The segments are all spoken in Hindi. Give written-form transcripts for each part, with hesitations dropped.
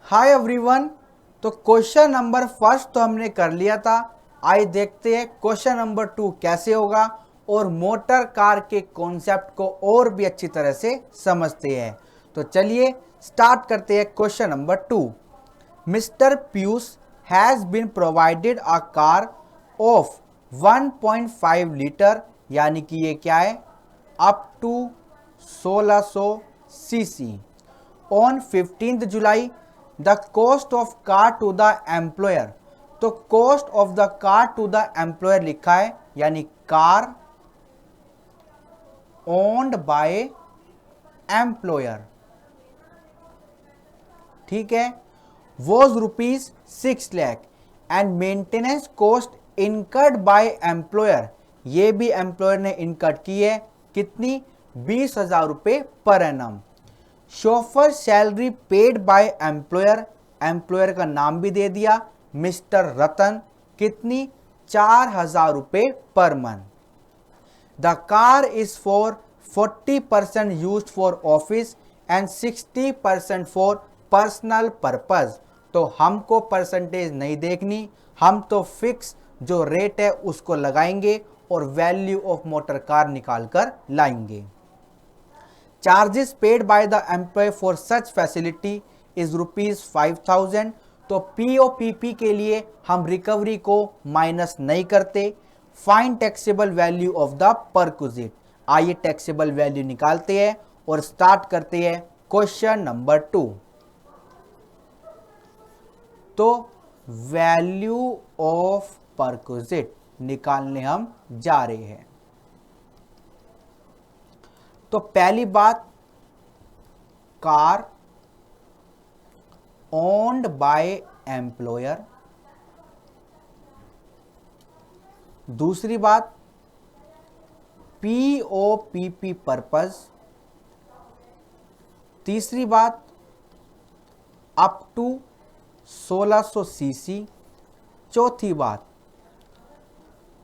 Hi everyone. तो क्वेश्चन नंबर फर्स्ट तो हमने कर लिया था। आइए देखते हैं क्वेश्चन नंबर 2 कैसे होगा और मोटर कार के कॉन्सेप्ट को और भी अच्छी तरह से समझते हैं। तो चलिए स्टार्ट करते हैं question number 2। Mister Piyush has been provided a car of 1.5 litre, यानी कि ये क्या है, up to 1600 CC on 15th July. The cost of car to the employer, तो cost of the car to the employer लिखा है, यानी कार ओन्ड बाय एम्प्लॉयर, ठीक है, was ₹6 lakh and maintenance cost incurred by employer, ये भी एम्प्लॉयर ने इनकर्ड की है, कितनी, 20,000 रुपये per annum. Chauffeur salary paid by employer, employer का नाम भी दे दिया, मिस्टर रतन, कितनी, 4,000 रुपये per month. The car is for 40% used for office and 60% for personal purpose. तो हमको परसेंटेज नहीं देखनी, हम तो फिक्स जो रेट है उसको लगाएंगे और वैल्यू ऑफ मोटर कार निकाल कर लाएंगे। Charges paid by the employ for such facility is ₹5,000। तो पीओपीपी के लिए हम रिकवरी को माइनस नहीं करते। Find taxable value of the perquisite, आइए टैक्सेबल वैल्यू निकालते हैं और स्टार्ट करते हैं क्वेश्चन नंबर 2। तो वैल्यू ऑफ परक्विजिट निकालने हम जा रहे हैं। तो पहली बात, कार ओन्ड बाय एम्प्लॉयर। दूसरी बात, पीओपीपी पर्पज। तीसरी बात, अप टू 1600 सीसी। चौथी बात,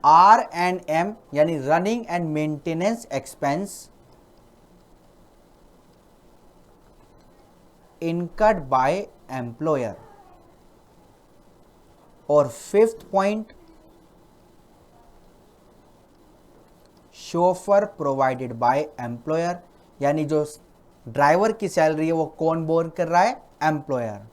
R&M यानी running and maintenance expense incurred by employer. और fifth point, chauffeur provided by employer, यानी जो ड्राइवर की सैलरी है वो कौन बोर कर रहा है, एम्प्लॉयर।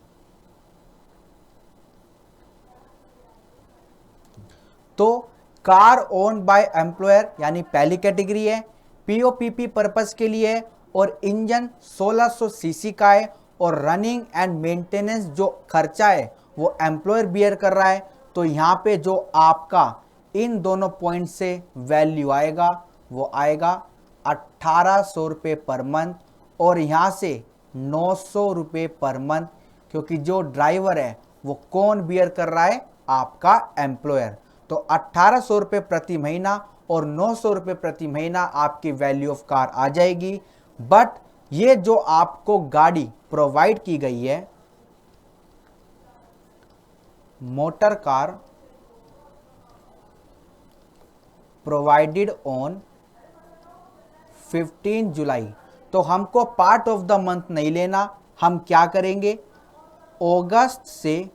तो कार ओन बाय एम्प्लॉयर यानी पहली कैटेगरी है, पीओपीपी पर्पस के लिए है और इंजन 1600 सीसी का है और रनिंग एंड मेंटेनेंस जो खर्चा है वो एम्प्लॉयर बियर कर रहा है। तो यहाँ पे जो आपका इन दोनों पॉइंट से वैल्यू आएगा वो आएगा 1800 रुपये पर मंथ और यहाँ से 900 रुपये पर मंथ, क्योंकि जो ड्राइवर है वो कौन बियर कर रहा है, आपका एम्प्लॉयर। तो 1800 रुपये प्रति महीना और 900 रुपये प्रति महीना आपकी वैल्यू ऑफ कार आ जाएगी। बट ये जो आपको गाड़ी प्रोवाइड की गई है, मोटर कार प्रोवाइडेड ऑन 15 जुलाई, तो हमको पार्ट ऑफ द मंथ नहीं लेना, हम क्या करेंगे, अगस्त से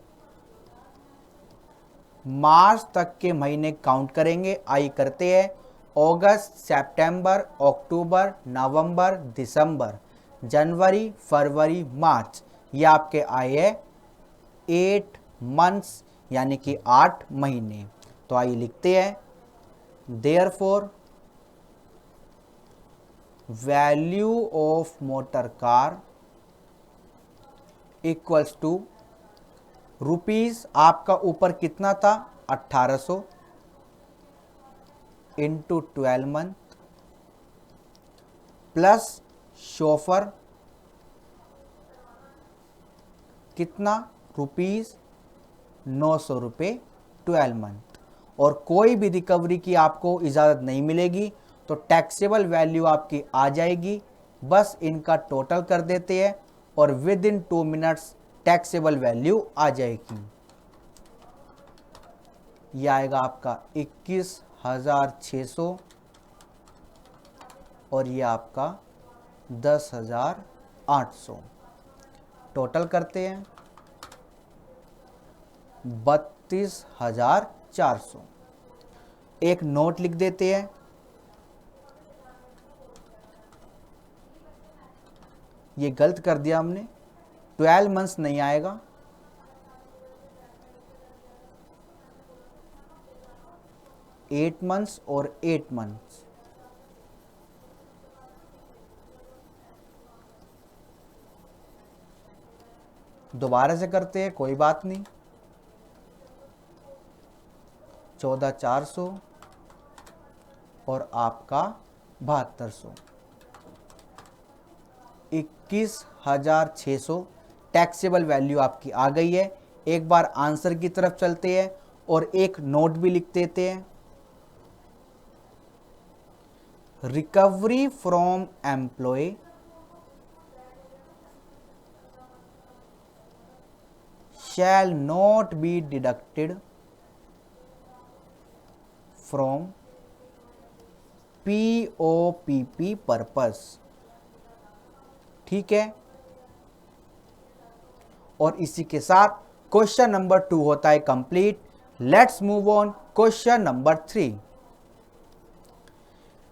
मार्च तक के महीने काउंट करेंगे। आई करते हैं, अगस्त, सितंबर, अक्टूबर, नवंबर, दिसंबर, जनवरी, फरवरी, मार्च, ये आपके आए हैं 8 मंथ्स यानी कि 8 महीने। तो आइए लिखते हैं, therefore value of motor car equals to rupees, आपका ऊपर कितना था, 1800 इंटू 12 मंथ प्लस शोफर कितना, ₹900 रुपये 12 मंथ। और कोई भी रिकवरी की आपको इजाज़त नहीं मिलेगी, तो टैक्सेबल वैल्यू आपकी आ जाएगी। बस इनका टोटल कर देते हैं और within 2 minutes taxable value आ जाएगी। यह आएगा आपका 21,600 और ये आपका 10,800। टोटल करते हैं, 32,400। एक नोट लिख देते हैं, ये गलत कर दिया हमने, 12 मंथ्स नहीं आएगा, 8 मंथ्स और 8 मंथ्स। दोबारा से करते हैं, कोई बात नहीं। 14,400 और आपका 7200, 21,600 टैक्सेबल वैल्यू आपकी आ गई है। एक बार आंसर की तरफ चलते हैं और एक नोट भी लिख देते हैं। Recovery from employ shall not be deducted from POPP purpose। ठीक है, और इसी के साथ क्वेश्चन नंबर 2 होता है complete. Let's move on question number 3।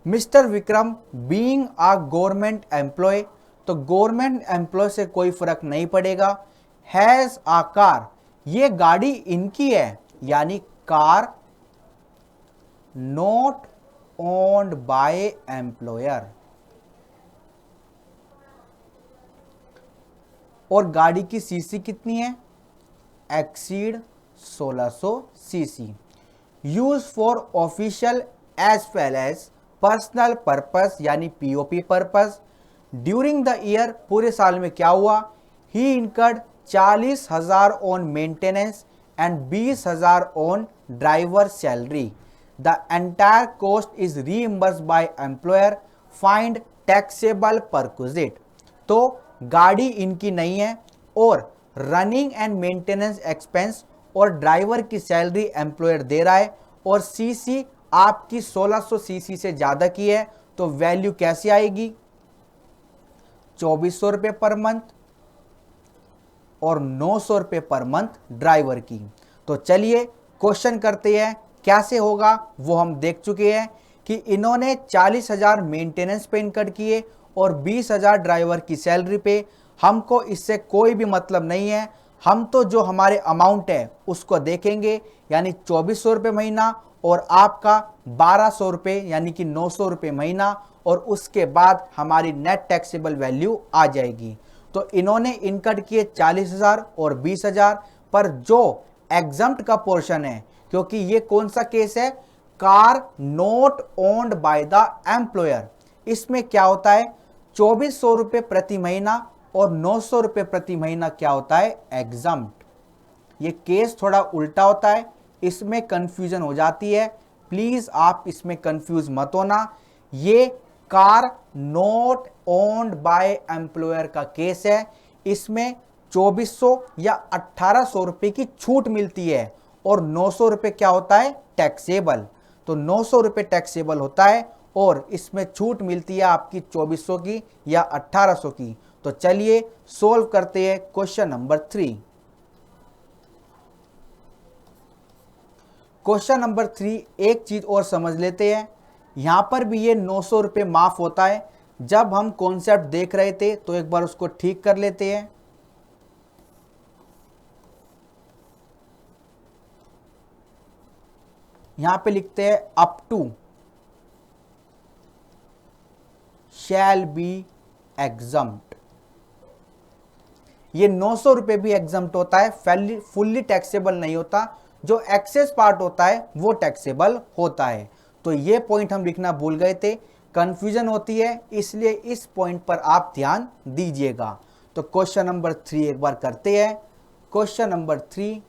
Mister Vikram being a government employ, तो गवर्नमेंट एम्प्लॉय से कोई फर्क नहीं पड़ेगा। हैज आ कार, ये गाड़ी इनकी है, यानी car not owned by employer. और गाड़ी की सीसी कितनी है? Exceed 1600 CC. Use for official as well as personal purpose, यानी POP purpose. During the year, पूरे साल में क्या हुआ? He incurred 40,000 on maintenance and 20,000 on driver salary. The entire cost is reimbursed by employer. Find taxable perquisite. तो गाड़ी इनकी नहीं है और रनिंग एंड मेंटेनेंस एक्सपेंस और ड्राइवर की सैलरी एम्प्लॉयर दे रहा है और सीसी आपकी 1600 सीसी से ज्यादा की है, तो वैल्यू कैसे आएगी? 2400 रुपये पर मंथ और 900 रुपये पर मंथ ड्राइवर की। तो चलिए क्वेश्चन करते हैं, कैसे होगा वो हम देख चुके हैं कि इन्होंने 40,000 मेंटेनेंस पे इनकट किए और 20,000 ड्राइवर की सैलरी पे। हमको इससे कोई भी मतलब नहीं है, हम तो जो हमारे अमाउंट है उसको देखेंगे, यानी 2400 रुपये महीना और आपका 1200 रुपये यानी कि 900 रुपये महीना, और उसके बाद हमारी नेट टैक्सेबल वैल्यू आ जाएगी। तो इन्होंने इनकट किए 40,000 और 20,000, पर जो एग्जम्प्ट का पोर्शन है, क्योंकि ये कौन सा केस है? Car not owned by the employer. इसमें क्या होता है? 2400 रुपये प्रति महीना और 900 रुपये प्रति महीना क्या होता है? एग्जम्प्ट। ये केस थोड़ा उल्टा होता है, इसमें कंफ्यूजन हो जाती है, प्लीज आप इसमें कंफ्यूज मत होना। ये car not owned by employer का केस है, इसमें 2400 या 1800 रुपये की छूट मिलती है और 900 रुपये क्या होता है? टैक्सेबल। तो 900 रुपये टैक्सेबल होता है और इसमें छूट मिलती है आपकी 2400 की या 1800 की। तो चलिए सोल्व करते हैं क्वेश्चन नंबर 3। क्वेश्चन नंबर 3, एक चीज और समझ लेते हैं, यहां पर भी ये 900 रुपये माफ होता है। जब हम कॉन्सेप्ट देख रहे थे तो एक बार उसको ठीक कर लेते हैं। यहां पे लिखते हैं up to shall be exempt. ये 900 रुपये भी एग्जम्प्ट होता है, फुल्ली टैक्सेबल नहीं होता। जो एक्सेस पार्ट होता है वो टैक्सेबल होता है। तो ये पॉइंट हम लिखना भूल गए थे, कंफ्यूजन होती है, इसलिए इस पॉइंट पर आप ध्यान दीजिएगा। तो क्वेश्चन नंबर 3 एक बार करते हैं। Question number 3,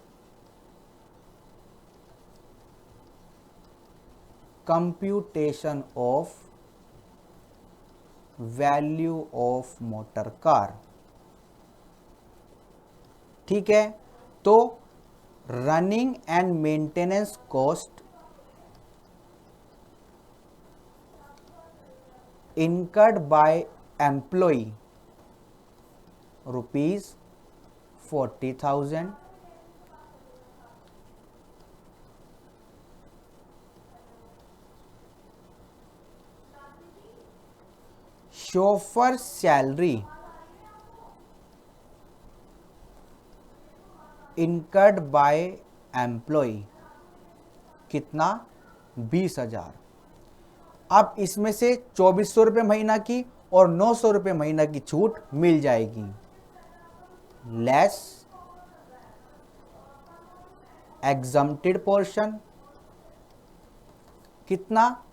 computation of value of motor car. ठीक है, तो running and maintenance cost incurred by employee ₹40,000, chauffeur salary incurred by employ कितना, 20,000। अब इसमें से 2400 रुपये महीना की और 900 रुपये महीना की छूट मिल जाएगी, लेस एग्जम्प्टेड पोर्शन कितना,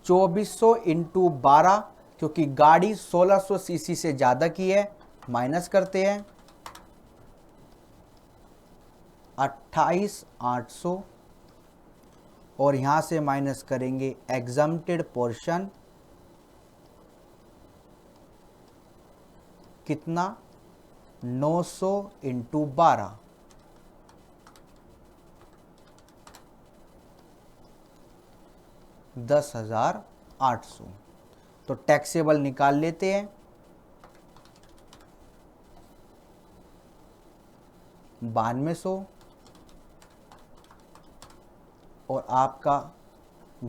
2400 इंटू 12, क्योंकि गाड़ी 1600 सीसी से ज़्यादा की है, माइनस करते हैं 28,800 और यहाँ से माइनस करेंगे एग्जम्प्टेड पोर्शन कितना, 900 इंटू 12, $10,800। तो टैक्सेबल निकाल लेते हैं, 9200 और आपका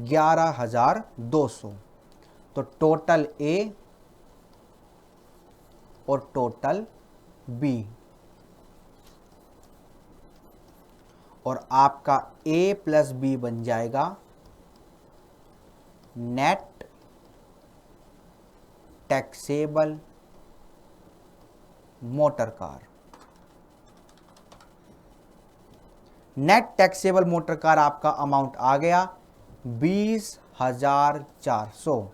11,200। तो टोटल ए और टोटल बी, और आपका ए प्लस बी बन जाएगा net taxable motor car. Net taxable motor car आपका अमाउंट आ गया 20,400।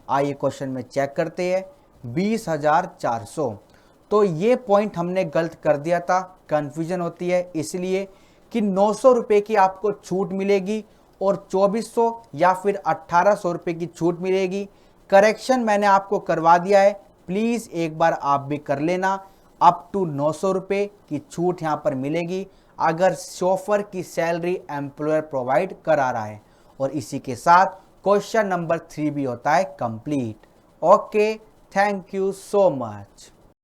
आइए क्वेश्चन में चेक करते हैं, 20,400। तो ये पॉइंट हमने गलत कर दिया था, कंफ्यूजन होती है इसलिए कि 900 रुपये की आपको छूट मिलेगी और 2400 या फिर 1800 रुपये की छूट मिलेगी। करेक्शन मैंने आपको करवा दिया है, प्लीज़ एक बार आप भी कर लेना। अप टू 900 रुपये की छूट यहाँ पर मिलेगी अगर शोफर की सैलरी एम्प्लॉयर प्रोवाइड करा रहा है। और इसी के साथ क्वेश्चन नंबर 3 भी होता है complete. Okay, thank you so much.